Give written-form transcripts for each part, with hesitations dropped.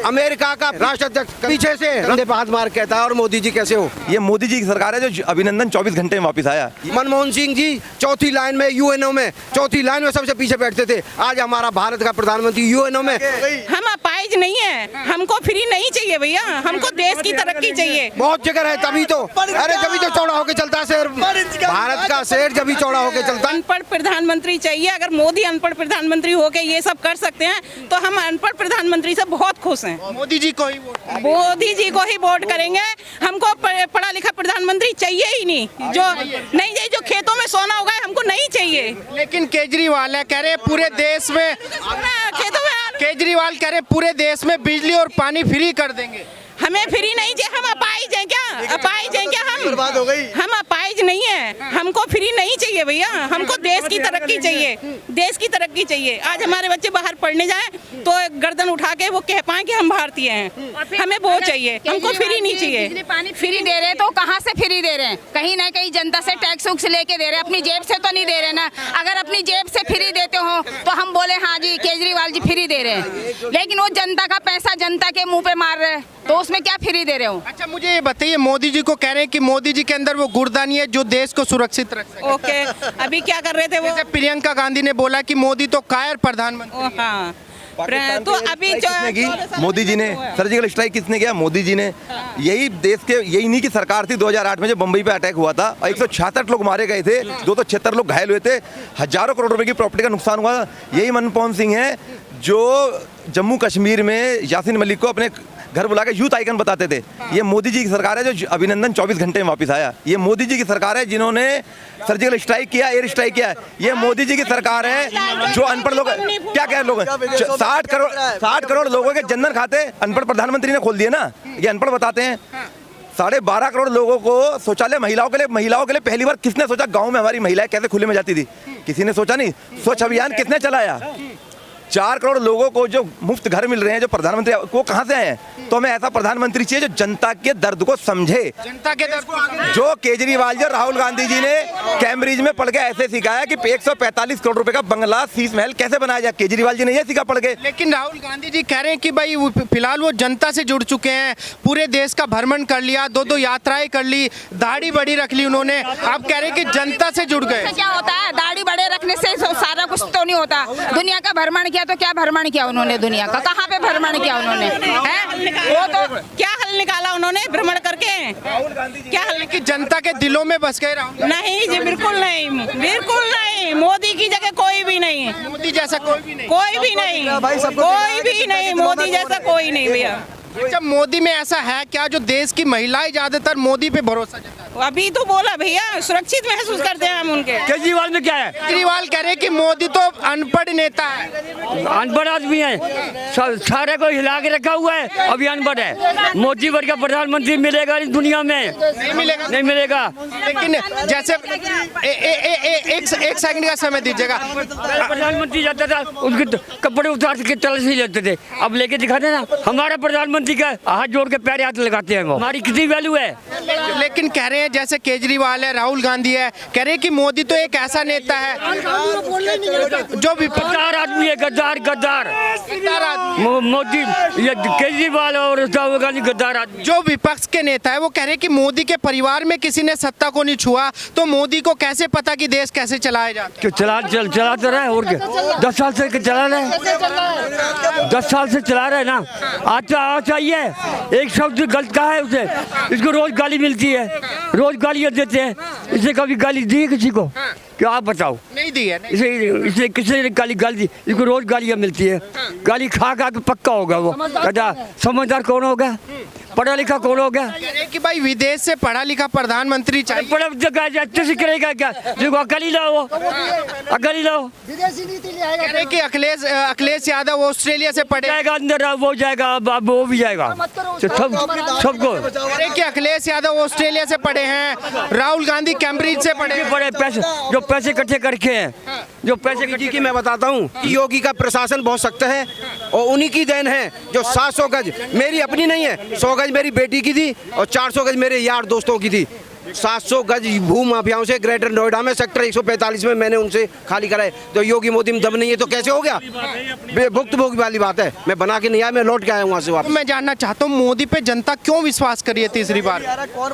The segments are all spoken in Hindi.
अमेरिका का राष्ट्राध्यक्ष पीछे से कंधे पे हाथ मार कहता है और मोदी जी कैसे हो। ये मोदी जी की सरकार है जो अभिनंदन 24 घंटे में वापस आया। मनमोहन सिंह जी चौथी लाइन में यूएनओ में चौथी लाइन में सबसे पीछे बैठते थे। आज हमारा भारत का प्रधानमंत्री यूएनओ में। हम अपाहिज नहीं है, हमको फ्री नहीं चाहिए भैया, हमको देश की तरक्की चाहिए। बहुत जगह है तभी तो, अरे जब तो चौड़ा होके चलता है शेर, भारत का शेर जब भी चौड़ा होके चलता है। अनपढ़ प्रधानमंत्री चाहिए। अगर मोदी अनपढ़ प्रधानमंत्री होके ये सब कर सकते हैं तो हम अनपढ़ प्रधानमंत्री से बहुत खुश हैं। मोदी जी को ही वोट करेंगे। हमको पढ़ा लिखा प्रधानमंत्री चाहिए ही नहीं, जो खेतों में सोना होगा हमको नहीं चाहिए। लेकिन केजरीवाल है कह रहे पूरे देश में, केजरीवाल कह रहे पूरे देश में बिजली और पानी फ्री कर देंगे। हमें फ्री नहीं चाहिए। हम अपाहिज हैं क्या? अपाहिज हैं क्या? हम अपाहिज नहीं है, हमको फ्री नहीं चाहिए भैया, हमको देश की तरक्की चाहिए। देश की तरक्की चाहिए। आज हमारे बच्चे बाहर पढ़ने जाएं तो गर्दन उठा के वो कह पाए कि हम भारतीय हैं। हमें वो चाहिए, हमको फ्री नहीं चाहिए। बिजली पानी फ्री दे रहे तो कहाँ से फ्री दे रहे हैं? कहीं ना कहीं जनता से टैक्स उक्स लेके दे रहे हैं, अपनी जेब से तो नहीं दे रहे ना। अगर अपनी जेब से फ्री देते हो तो हम बोले हाँ जी केजरीवाल जी फ्री दे रहे हैं, लेकिन वो जनता का पैसा जनता के मुँह पे मार रहे हैं तो उसमें क्या फ्री दे रहे हो? अच्छा मुझे ये बताइए, मोदी जी को कह रहे हैं कि मोदी जी के अंदर वो गुर्दा नहीं है जो देश को सुरक्षित रख सके। ओके, अभी क्या कर रहे थे वो? जैसे प्रियंका गांधी ने बोला कि मोदी तो कायर प्रधानमंत्री। हाँ, तो अभी किसने की? मोदी जी ने। सर्जिकल स्ट्राइक किसने किया? मोदी जी ने। यही देश के, यही नहीं की सरकार थी 2008 में जब बम्बई पे अटैक हुआ था और 166 लोग मारे गए थे, 276 लोग घायल हुए थे, हजारों करोड़ रुपए की प्रॉपर्टी का नुकसान हुआ। यही मनमोहन सिंह है जो जम्मू कश्मीर में यासीन मलिक को अपने घर बुला के यूथ आइकन बताते थे। ये मोदी जी की सरकार है जो अभिनंदन 24 घंटे में वापस आया। ये मोदी जी की सरकार है जिन्होंने सर्जिकल स्ट्राइक किया, एयर स्ट्राइक किया। ये मोदी जी की सरकार है जो अनपढ़ लोग, क्या कह लोग 60 करोड़ लोगों के जनधन खाते अनपढ़ प्रधानमंत्री ने खोल दिए ना। ये अनपढ़ बताते हैं। 12.5 करोड़ लोगों को शौचालय महिलाओं के लिए पहली बार किसने सोचा? गाँव में हमारी महिलाएं कैसे खुले में जाती थी, किसी ने सोचा नहीं। स्वच्छ अभियान किसने चलाया? 4 करोड़ लोगों को जो मुफ्त घर मिल रहे हैं, जो प्रधानमंत्री वो कहां से आए हैं? तो हमें ऐसा प्रधानमंत्री चाहिए जो जनता के दर्द को समझे। जनता के दर्द जो केजरीवाल जी और राहुल गांधी जी ने कैम्ब्रिज में पढ़ के ऐसे सिखाया कि 145 करोड़ रुपए का बंगला, शीश महल कैसे बनाया जाए। केजरीवाल जी ने ये सीखा पढ़ के। लेकिन राहुल गांधी जी कह रहे हैं कि भाई फिलहाल वो जनता से जुड़ चुके हैं, पूरे देश का भ्रमण कर लिया, 2 यात्राएं कर ली, दाढ़ी बड़ी रख ली उन्होंने। आप कह रहे हैं कि जनता से जुड़ गए। क्या होता है? दाढ़ी बड़े रखने से सारा कुछ तो नहीं होता। दुनिया का भ्रमण किया तो क्या भ्रमण किया उन्होंने? दुनिया का कहाँ पे भ्रमण किया उन्होंने? वो तो क्या हल निकाला उन्होंने भ्रमण करके? क्या हल? कि जनता के दिलों में बस गए राहुल? नहीं जी, बिल्कुल नहीं, बिल्कुल नहीं। मोदी की जगह कोई भी नहीं, मोदी जैसा कोई भी नहीं, कोई भी नहीं, कोई भी नहीं, मोदी जैसा कोई नहीं भैया। अच्छा मोदी में ऐसा है क्या जो देश की महिलाएं ज्यादातर मोदी पे भरोसा जताती? अभी तो बोला भैया, सुरक्षित महसूस करते हैं हम उनके। केजरीवाल में क्या है? केजरीवाल कह रहे हैं कि मोदी तो अनपढ़ नेता है। अनपढ़ आदमी है, सारे को हिला के रखा हुआ है, अभी अनपढ़ है। मोदी वर्ग का प्रधानमंत्री मिलेगा इस दुनिया में? नहीं मिलेगा, नहीं मिलेगा। लेकिन जैसे एक सेकंड का समय दीजिएगा। प्रधानमंत्री जाता था उनके कपड़े उतार के तल से लेते थे, अब लेके दिखाते ना। हमारा प्रधानमंत्री का हाथ जोड़ के पैर हाथ लगाते हैं, वो हमारी कितनी वैल्यू है। लेकिन कह रहे हैं जैसे केजरीवाल है, राहुल गांधी है, कह रहे हैं कि मोदी तो एक ऐसा नेता है जो गद्दार आदमी है, गद्दार मोदी, ये केजरीवाल और राहुल गांधी गद्दार आदमी। जो विपक्ष के नेता है वो कह रहे हैं कि मोदी के परिवार में किसी ने सत्ता को नहीं छुआ तो मोदी को कैसे पता कि देश कैसे चलाया जाता? चला तो रहे और क्या, 10 साल से चला रहे, 10 साल से चला रहे ना। आज चाहिए एक शब्द गलत कहा है उसे, इसको रोज गाली मिलती है, रोज गालियाँ देते हैं। इसे कभी गाली दी है किसी को? क्या आप बताओ? नहीं दी है। इसे किसी ने गाली दी? इसको रोज गालियाँ मिलती है। गाली खा के पक्का होगा वो। समझदार कौन होगा? पढ़ा लिखा कौन हो गया? कि भाई विदेश से पढ़ा लिखा प्रधानमंत्री चाहिए। पढ़ा अच्छे से करेगा क्या? जो अकल ही लाओ, अकल ही लाओ। विदेशी नीति ले आएगा कि अखिलेश यादव ऑस्ट्रेलिया से पढ़े जाएगा, अंदर वो जाएगा, अब वो भी जाएगा, सबको। कि अखिलेश यादव ऑस्ट्रेलिया से पढ़े हैं, राहुल गांधी कैम्ब्रिज से पढ़े। पैसे जो पैसे इकट्ठे करके हैं, जो पैसे जी की मैं बताता हूँ, योगी का प्रशासन बहुत सख्त है और उन्हीं की देन है जो 700 गज मेरी अपनी नहीं है, 100 गज मेरी बेटी की थी और 400 गज मेरे यार दोस्तों की थी। 700 गज भू माफियाओं से ग्रेटर नोएडा में सेक्टर 145 में मैंने उनसे खाली कराए। तो योगी मोदी में दम नहीं है तो कैसे हो गया? भुक्तभोगी वाली बात है। मैं बना के नहीं आया, मैं लौट के आया वहाँ से वापस। मैं जानना चाहता हूँ मोदी पे जनता क्यों विश्वास कर रही है तीसरी बार?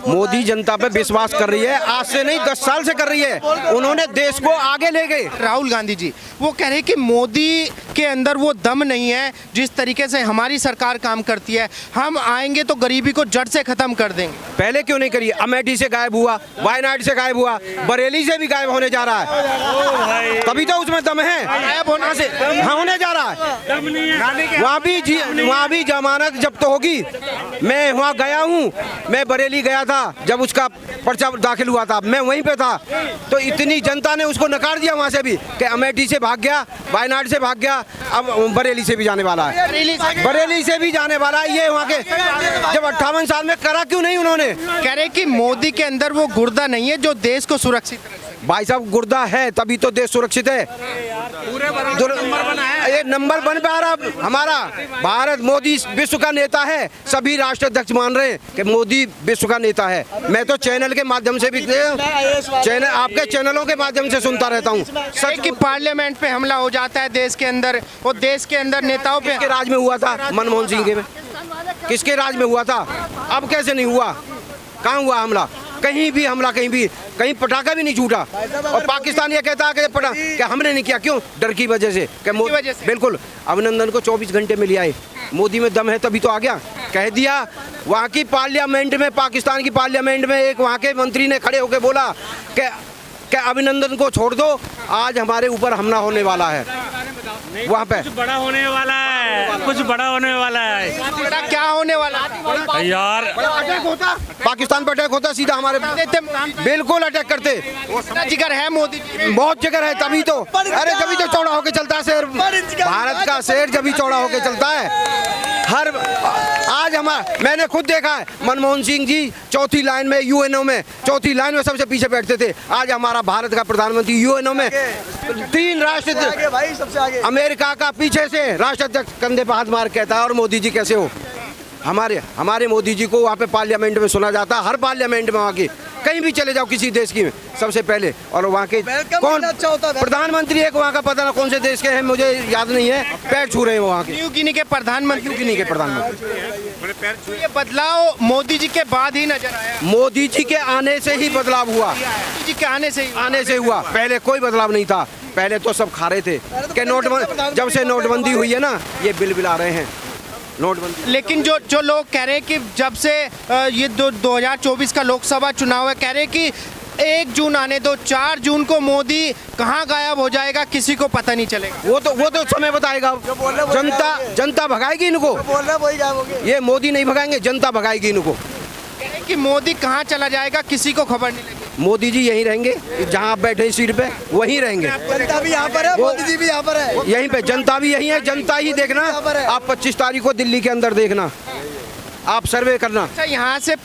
मोदी जनता पे विश्वास कर रही है, आज से नहीं 10 साल से कर रही है। उन्होंने देश को आगे ले गए। राहुल गांधी जी वो कह रहे हैं कि मोदी के अंदर वो दम नहीं है जिस तरीके से हमारी सरकार काम करती है, हम आएंगे तो गरीबी को जड़ से खत्म कर देंगे। पहले क्यों नहीं करी? अमेठी से गायब हुआ, वायनाड से गायब हुआ, बरेली से भी गायब होने जा रहा है। तभी तो उसमें दम है, गायब होने से हाँ होने जा रहा है। वहाँ भी जमानत जब्त होगी। मैं वहाँ गया हूँ, मैं बरेली गया था जब उसका पर्चा दाखिल हुआ था, मैं वहीं पे था। तो इतनी जनता ने उसको नकार दिया वहाँ से भी कि अमेठी से भाग गया, वायनाड से भाग गया, अब बरेली से भी जाने वाला है। बरेली से भी जाने वाला है। ये वहाँ के जब 58 साल में करा क्यों नहीं उन्होंने? कह रहे कि मोदी के अंदर वो गुर्दा नहीं है जो देश को सुरक्षित रखे। भाई साहब गुर्दा है तभी तो देश सुरक्षित है। ये नंबर 1 पे आ रहा हमारा भारत। मोदी विश्व का नेता है, सभी राष्ट्राध्यक्ष मान रहे हैं कि मोदी विश्व का नेता है। मैं तो चैनल के माध्यम से भी चैनल आपके चैनलों के माध्यम से सुनता रहता हूँ। सच कि पार्लियामेंट पे हमला हो जाता है देश के अंदर, और देश के अंदर नेताओं पे किसके राज में हुआ था? मनमोहन सिंह के में किसके राज में हुआ था? अब कैसे नहीं हुआ? कहाँ हुआ हमला? कहीं भी हमला, कहीं पटाखा भी नहीं छूटा। और पाकिस्तान ये कहता है कि हमने नहीं किया। क्यों? डर की वजह से। बिल्कुल। अभिनंदन को 24 घंटे में लिया है। मोदी में दम है तभी तो आ गया। कह दिया वहाँ की पार्लियामेंट में, पाकिस्तान की पार्लियामेंट में एक वहाँ के मंत्री ने खड़े होकर बोला कि अभिनंदन को छोड़ दो, आज हमारे ऊपर हमला होने वाला है। वहाँ पे कुछ बड़ा होने वाला है, कुछ बड़ा होने वाला है। बड़ा क्या होने वाला है यार? अटैक होता, पाकिस्तान पर अटैक होता सीधा हमारे। बिल्कुल अटैक करते। जिगर है मोदी जी, बहुत जिगर है तभी तो। अरे जब तो चौड़ा होके चलता है शेर, भारत का शेर जब चौड़ा होके चलता है। आज मैंने खुद देखा है, मनमोहन सिंह जी चौथी लाइन में यूएनओ में, चौथी लाइन में सबसे पीछे बैठते थे। आज हमारा भारत का प्रधानमंत्री यूएनओ में 3 राष्ट्र, अमेरिका का पीछे से राष्ट्राध्यक्ष कंधे पर हाथ मार कहता है और मोदी जी कैसे हो? हमारे मोदी जी को वहाँ पे पार्लियामेंट में सुना जाता है। हर पार्लियामेंट में वहाँ की कहीं भी चले जाओ किसी देश की में सबसे पहले। और वहाँ के कौन प्रधानमंत्री है वहाँ का पता ना कौन से देश के हैं, मुझे याद नहीं है। पैर छू रहे हैं वहाँ के न्यू गिनी के प्रधानमंत्री। ये बदलाव मोदी जी के बाद ही नजर आया। मोदी जी के आने से ही बदलाव हुआ। मोदी जी के आने से हुआ। पहले कोई बदलाव नहीं था। पहले तो सब खा रहे थे कि नोटबंदी, जब से नोटबंदी हुई है ना, ये बिल बिला रहे हैं नोटबंदी। लेकिन जो लोग कह रहे हैं कि जब से ये 2024 का लोकसभा चुनाव है, कह रहे हैं कि 1 जून आने दो, 4 जून को मोदी कहाँ गायब हो जाएगा किसी को पता नहीं चलेगा। वो तो समय बताएगा। जनता भगाएगी इनको। ये मोदी नहीं भगाएंगे, जनता भगाएगी इनको। कि मोदी कहाँ चला जाएगा किसी को खबर नहीं लगेगी। मोदी जी यहीं रहेंगे, जहाँ आप बैठे सीट पे वहीं रहेंगे। जनता भी यहाँ पर है, मोदी जी भी यहाँ पर है। यहीं पे जनता भी यहीं है। जनता ही देखना। आप 25 तारीख को दिल्ली के अंदर देखना, आप सर्वे करना। अच्छा, यहाँ से